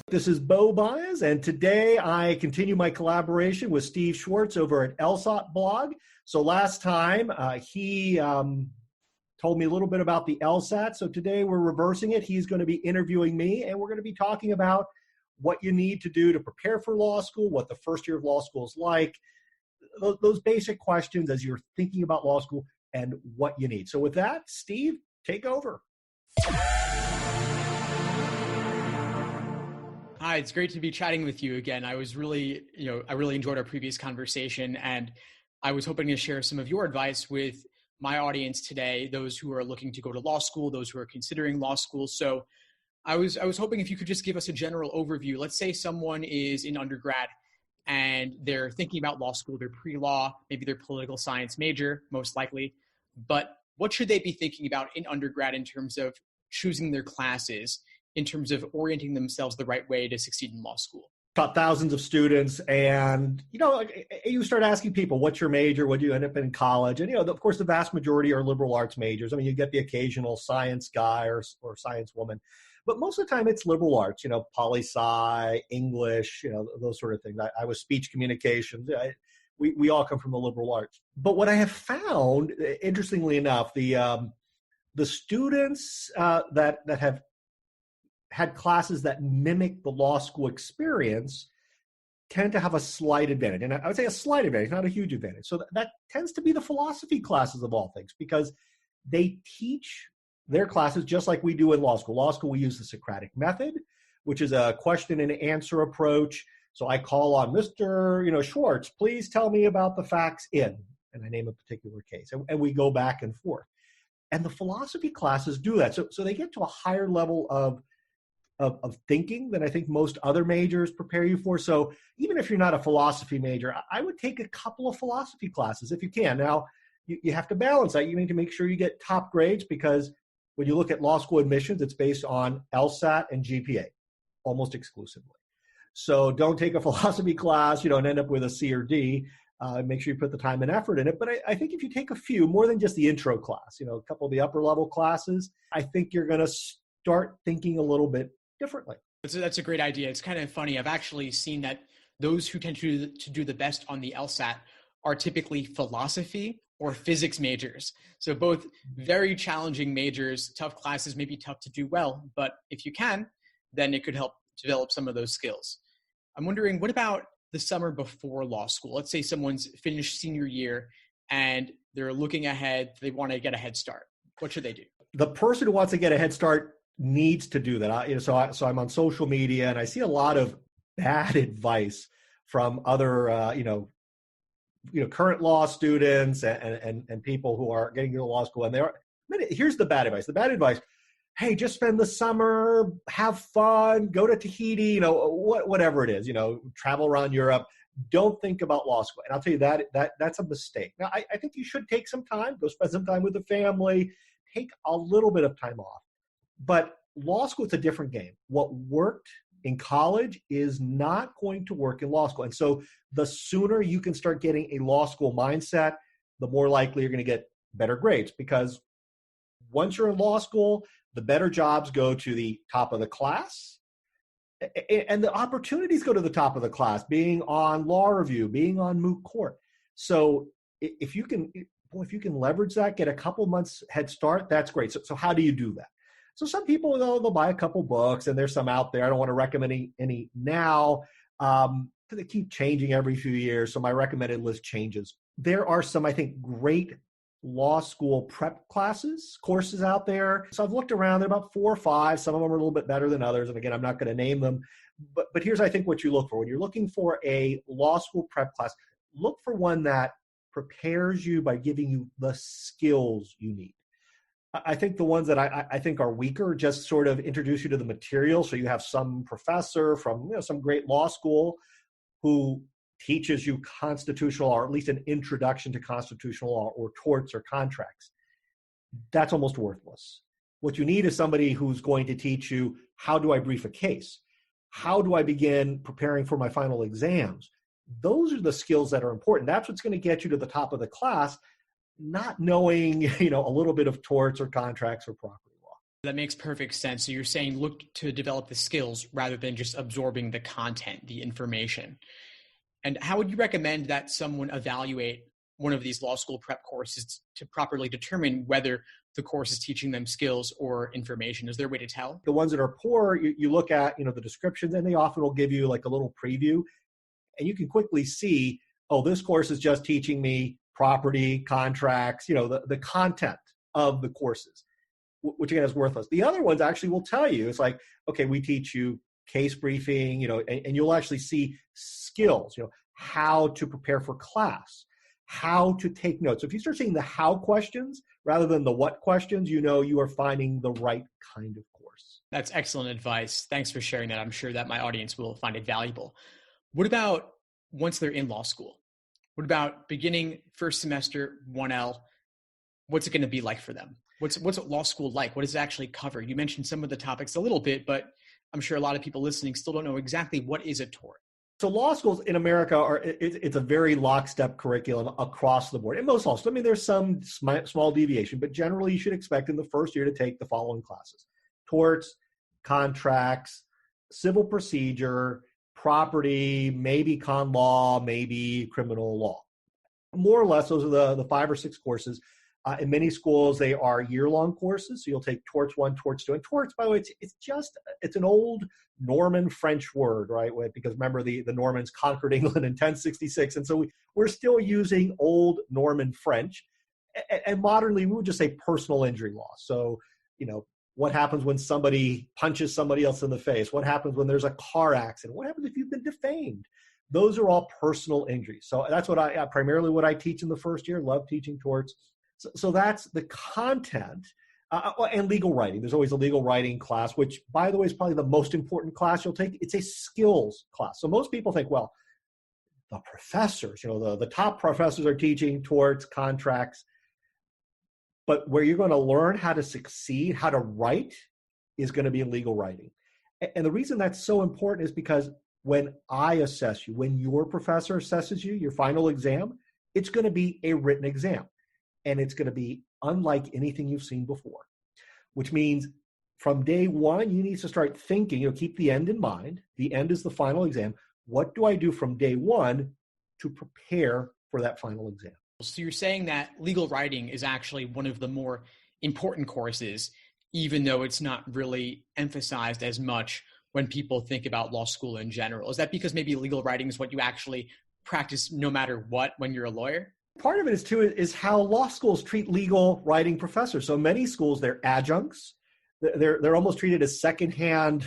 This is Bo Baez, and today I continue my collaboration with Steve Schwartz over at LSAT blog. So last time he told me a little bit about the LSAT. So today we're reversing it. He's going to be interviewing me, and we're going to be talking about what you need to do to prepare for law school, what the first year of law school is like, those basic questions as you're thinking about law school, and what you need. So with that, Steve, take over. Hi, it's great to be chatting with you again. I really enjoyed our previous conversation, and I was hoping to share some of your advice with my audience today, those who are looking to go to law school, those who are considering law school. So I was hoping if you could just give us a general overview. Let's say someone is in undergrad and they're thinking about law school, they're pre-law, maybe they're political science major, most likely, but what should they be thinking about in undergrad in terms of choosing their classes, in terms of orienting themselves the right way to succeed in law school? Taught thousands of students, and you start asking people, what's your major? What do you end up in college? And of course, the vast majority are liberal arts majors. I mean, you get the occasional science guy or science woman, but most of the time it's liberal arts. Poli-sci, English, those sort of things. I was speech communications. We all come from the liberal arts. But what I have found, interestingly enough, the students that have had classes that mimic the law school experience tend to have a slight advantage. And I would say a slight advantage, not a huge advantage. So that tends to be the philosophy classes of all things, because they teach their classes just like we do in law school. Law school, we use the Socratic method, which is a question and answer approach. So I call on Mr. Schwartz, please tell me about the facts in, and I name a particular case. And we go back and forth. And the philosophy classes do that. So they get to a higher level of thinking than I think most other majors prepare you for. So even if you're not a philosophy major, I would take a couple of philosophy classes if you can. Now, you have to balance that. You need to make sure you get top grades, because when you look at law school admissions, it's based on LSAT and GPA almost exclusively. So don't take a philosophy class, and end up with a C or D. Make sure you put the time and effort in it. But I think if you take a few, more than just the intro class, a couple of the upper level classes, I think you're going to start thinking a little bit differently. That's a great idea. It's kind of funny. I've actually seen that those who tend to do the best on the LSAT are typically philosophy or physics majors. So both very challenging majors, tough classes, maybe tough to do well, but if you can, then it could help develop some of those skills. I'm wondering, what about the summer before law school? Let's say someone's finished senior year and they're looking ahead, they want to get a head start. What should they do? The person who wants to get a head start needs to do that. So I'm on social media, and I see a lot of bad advice from other, current law students and people who are getting into law school. And here's the bad advice. The bad advice: hey, just spend the summer, have fun, go to Tahiti, whatever it is, travel around Europe. Don't think about law school. And I'll tell you that's a mistake. Now, I think you should take some time, go spend some time with the family, take a little bit of time off. But law school, it's a different game. What worked in college is not going to work in law school. And so the sooner you can start getting a law school mindset, the more likely you're going to get better grades. Because once you're in law school, the better jobs go to the top of the class. And the opportunities go to the top of the class, being on law review, being on moot court. So if you can leverage that, get a couple months head start, that's great. So how do you do that? So some people, they'll buy a couple books, and there's some out there. I don't want to recommend any now, because they keep changing every few years. So my recommended list changes. There are some, I think, great law school prep courses out there. So I've looked around. There are about 4 or 5. Some of them are a little bit better than others. And again, I'm not going to name them. But here's, I think, what you look for. When you're looking for a law school prep class, look for one that prepares you by giving you the skills you need. I think the ones that I think are weaker just sort of introduce you to the material. So you have some professor from some great law school who teaches you constitutional, or at least an introduction to constitutional law or torts or contracts. That's almost worthless. What you need is somebody who's going to teach you, how do I brief a case? How do I begin preparing for my final exams? Those are the skills that are important. That's what's going to get you to the top of the class, not knowing, a little bit of torts or contracts or property That makes perfect sense. So you're saying look to develop the skills rather than just absorbing the content, the information. And how would you recommend that someone evaluate one of these law school prep courses to properly determine whether the course is teaching them skills or information? Is there a way to tell? The ones that are poor, you look at, the descriptions, and they often will give you like a little preview, and you can quickly see, oh, this course is just teaching me property, contracts, the content of the courses, which again is worthless. The other ones actually will tell you, it's like, okay, we teach you case briefing, and you'll actually see skills, how to prepare for class, how to take notes. So if you start seeing the how questions rather than the what questions, you are finding the right kind of course. That's excellent advice. Thanks for sharing that. I'm sure that my audience will find it valuable. What about once they're in law school? What about beginning first semester 1L? What's it going to be like for them? What's law school like? What does it actually cover? You mentioned some of the topics a little bit, but I'm sure a lot of people listening still don't know exactly what is a tort. So law schools in America it's a very lockstep curriculum across the board. In most law schools, there's some small deviation, but generally you should expect in the first year to take the following classes: torts, contracts, civil procedure, property, maybe con law, maybe criminal law. More or less, those are the 5 or 6 courses. In many schools, they are year-long courses. So you'll take torts 1, torts 2. And torts, by the way, it's an old Norman French word, right? Because remember, the Normans conquered England in 1066. And so we're still using old Norman French. And modernly, we would just say personal injury law. So, what happens when somebody punches somebody else in the face? What happens when there's a car accident? What happens if you've been defamed? Those are all personal injuries. So that's primarily what I teach in the first year. Love teaching torts. So that's the content, and legal writing. There's always a legal writing class, which, by the way, is probably the most important class you'll take. It's a skills class. So most people think, well, the professors, the top professors are teaching torts, contracts. But where you're going to learn how to succeed, how to write, is going to be in legal writing. And the reason that's so important is because when I assess you, when your professor assesses you, your final exam, it's going to be a written exam. And it's going to be unlike anything you've seen before, which means from day one, you need to start thinking, keep the end in mind. The end is the final exam. What do I do from day one to prepare for that final exam? So you're saying that legal writing is actually one of the more important courses, even though it's not really emphasized as much when people think about law school in general. Is that because maybe legal writing is what you actually practice no matter what when you're a lawyer? Part of it is how law schools treat legal writing professors. So many schools, they're adjuncts. They're almost treated as secondhand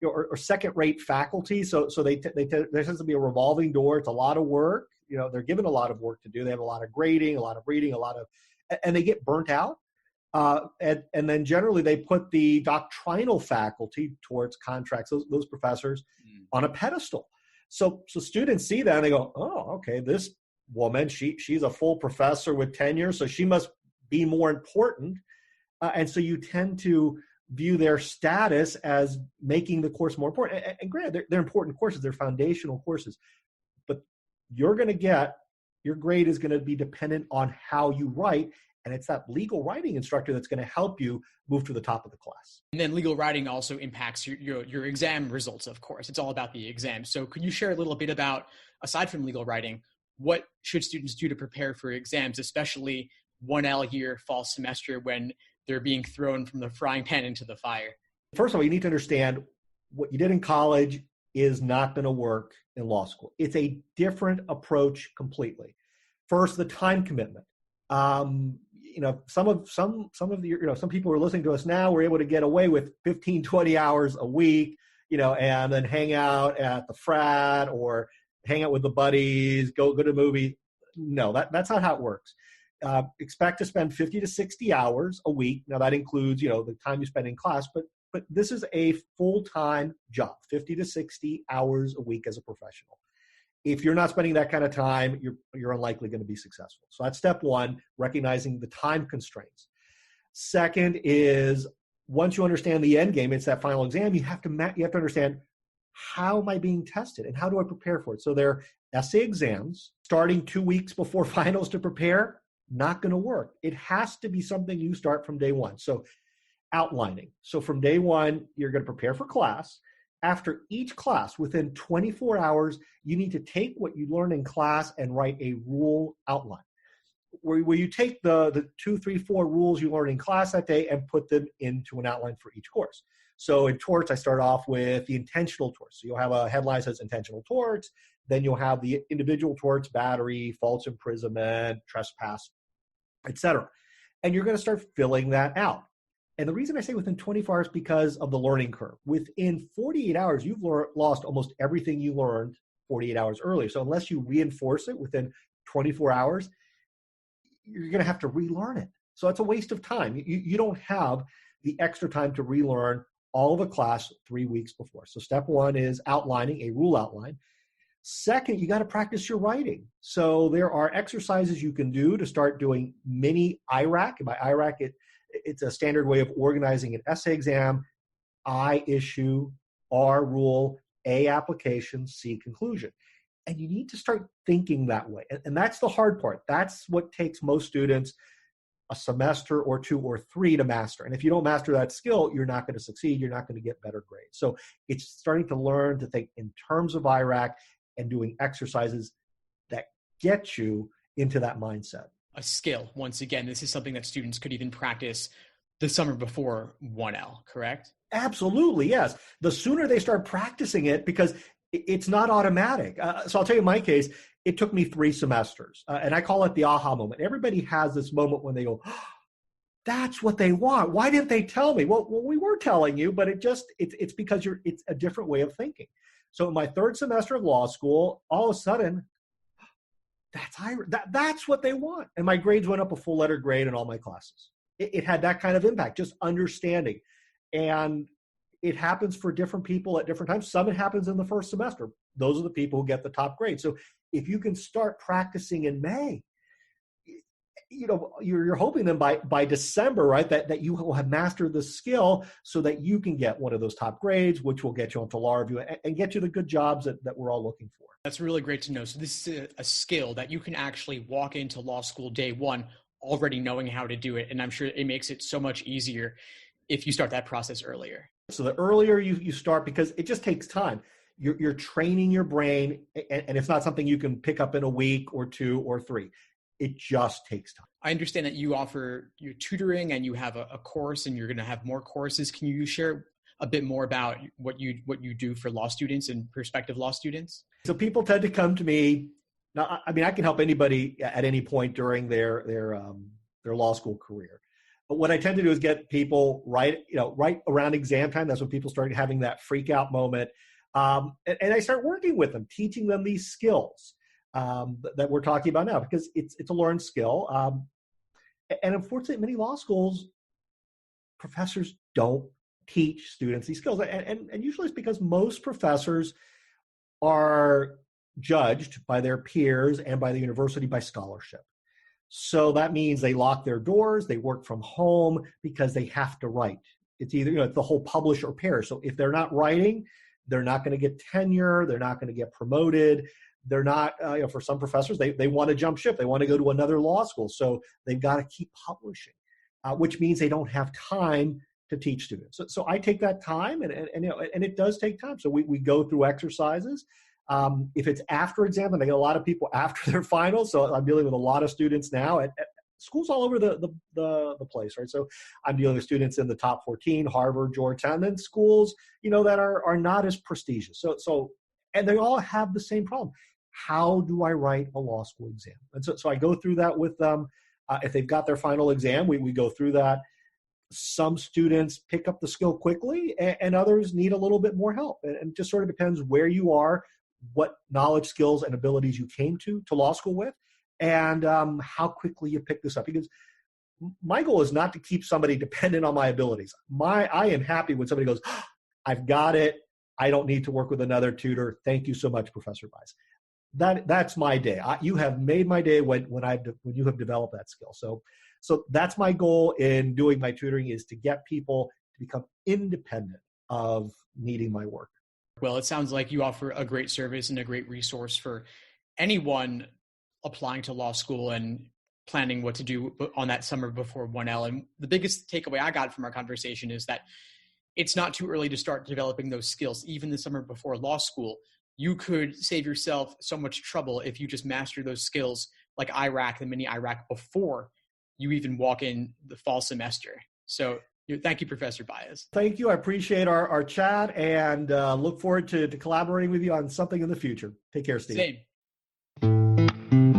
or second-rate faculty. So there tends to be a revolving door. It's a lot of work. They're given a lot of work to do. They have a lot of grading, a lot of reading, and they get burnt out. And then generally they put the doctrinal faculty towards contracts, those professors, on a pedestal. So students see that and they go, oh, okay, this woman, she's a full professor with tenure, so she must be more important. And so you tend to view their status as making the course more important. And granted, they're important courses, they're foundational courses, but your grade is going to be dependent on how you write. And it's that legal writing instructor that's going to help you move to the top of the class. And then legal writing also impacts your exam results, of course. It's all about the exam. So could you share a little bit about, aside from legal writing, what should students do to prepare for exams, especially 1L year fall semester when they're being thrown from the frying pan into the fire? First of all, you need to understand what you did in college is not going to work in law school. It's a different approach completely. First, the time commitment. Some people who are listening to us now were able to get away with 15, 20 hours a week, and then hang out at the frat or hang out with the buddies, go to a movie. No, that's not how it works. Expect to spend 50 to 60 hours a week. Now that includes, the time you spend in class, but this is a full-time job, 50 to 60 hours a week as a professional. If you're not spending that kind of time, you're unlikely going to be successful. So that's step one, recognizing the time constraints. Second is, once you understand the end game, it's that final exam, you have to understand, how am I being tested and how do I prepare for it? So they're essay exams, starting 2 weeks before finals to prepare, not going to work. It has to be something you start from day one. So outlining. So from day one, you're going to prepare for class. After each class, within 24 hours, you need to take what you learn in class and write a rule outline, where you take the 2, 3, 4 rules you learn in class that day and put them into an outline for each course. So in torts, I start off with the intentional torts. So you'll have a headline that says intentional torts. Then you'll have the individual torts, battery, false imprisonment, trespass, etc. And you're going to start filling that out. And the reason I say within 24 hours is because of the learning curve. Within 48 hours, you've lost almost everything you learned 48 hours earlier. So unless you reinforce it within 24 hours, you're going to have to relearn it. So it's a waste of time. You don't have the extra time to relearn all of a class 3 weeks before. So step one is outlining a rule outline. Second, you got to practice your writing. So there are exercises you can do to start doing mini IRAC. And by IRAC, it's a standard way of organizing an essay exam. I issue, R rule, A application, C conclusion. And you need to start thinking that way. And that's the hard part. That's what takes most students a semester or 2 or 3 to master. And if you don't master that skill, you're not going to succeed. You're not going to get better grades. So it's starting to learn to think in terms of IRAC and doing exercises that get you into that mindset. A skill. Once again, this is something that students could even practice the summer before 1L, correct? Absolutely, yes. The sooner they start practicing it, because it's not automatic. So I'll tell you my case, it took me 3 semesters. And I call it the aha moment. Everybody has this moment when they go, oh, that's what they want. Why didn't they tell me? Well, we were telling you, but it's because it's a different way of thinking. So in my 3rd semester of law school, all of a sudden, that's what they want. And my grades went up a full letter grade in all my classes. It had that kind of impact, just understanding. And it happens for different people at different times. Some it happens in the 1st semester. Those are the people who get the top grade. So if you can start practicing in May, you're hoping then by December, right, that you will have mastered the skill so that you can get one of those top grades, which will get you onto law review and get you the good jobs that we're all looking for. That's really great to know. So this is a skill that you can actually walk into law school day one already knowing how to do it. And I'm sure it makes it so much easier if you start that process earlier. So the earlier you start, because it just takes time. You're training your brain, and it's not something you can pick up in a week or 2 or 3. It just takes time. I understand that you offer your tutoring and you have a course and you're going to have more courses. Can you share a bit more about what you do for law students and prospective law students? So people tend to come to me. Now, I mean, I can help anybody at any point during their law school career. But what I tend to do is get people right around exam time. That's when people start having that freak out moment. And I start working with them, teaching them these skills that we're talking about now, because it's a learned skill. And unfortunately, many law schools, professors don't teach students these skills. And usually it's because most professors are judged by their peers and by the university by scholarship. So that means they lock their doors, they work from home because they have to write. It's either, it's the whole publish or perish. So if they're not writing, they're not going to get tenure, they're not going to get promoted. They're not, for some professors, they want to jump ship. They want to go to another law school. So they've got to keep publishing, which means they don't have time to teach students. So I take that time, and it does take time. So we go through exercises. If it's after exam, and I get a lot of people after their finals, so I'm dealing with a lot of students now at schools all over the place, right? So I'm dealing with students in the top 14, Harvard, Georgetown, and schools, that are not as prestigious. So and they all have the same problem. How do I write a law school exam? And so I go through that with them. If they've got their final exam, we go through that. Some students pick up the skill quickly, and others need a little bit more help. And it just sort of depends where you are, what knowledge, skills, and abilities you came to law school with, and how quickly you pick this up. Because my goal is not to keep somebody dependent on my abilities. I am happy when somebody goes, oh, I've got it. I don't need to work with another tutor. Thank you so much, Professor Weiss. That's my day. You have made my day when you have developed that skill. So that's my goal in doing my tutoring, is to get people to become independent of needing my work. Well, it sounds like you offer a great service and a great resource for anyone applying to law school and planning what to do on that summer before 1L. And the biggest takeaway I got from our conversation is that it's not too early to start developing those skills. Even the summer before law school, you could save yourself so much trouble if you just master those skills like IRAC, the mini IRAC, before you even walk in the fall semester. So thank you, Professor Baez. Thank you. I appreciate our chat and look forward to collaborating with you on something in the future. Take care, Steve. Same.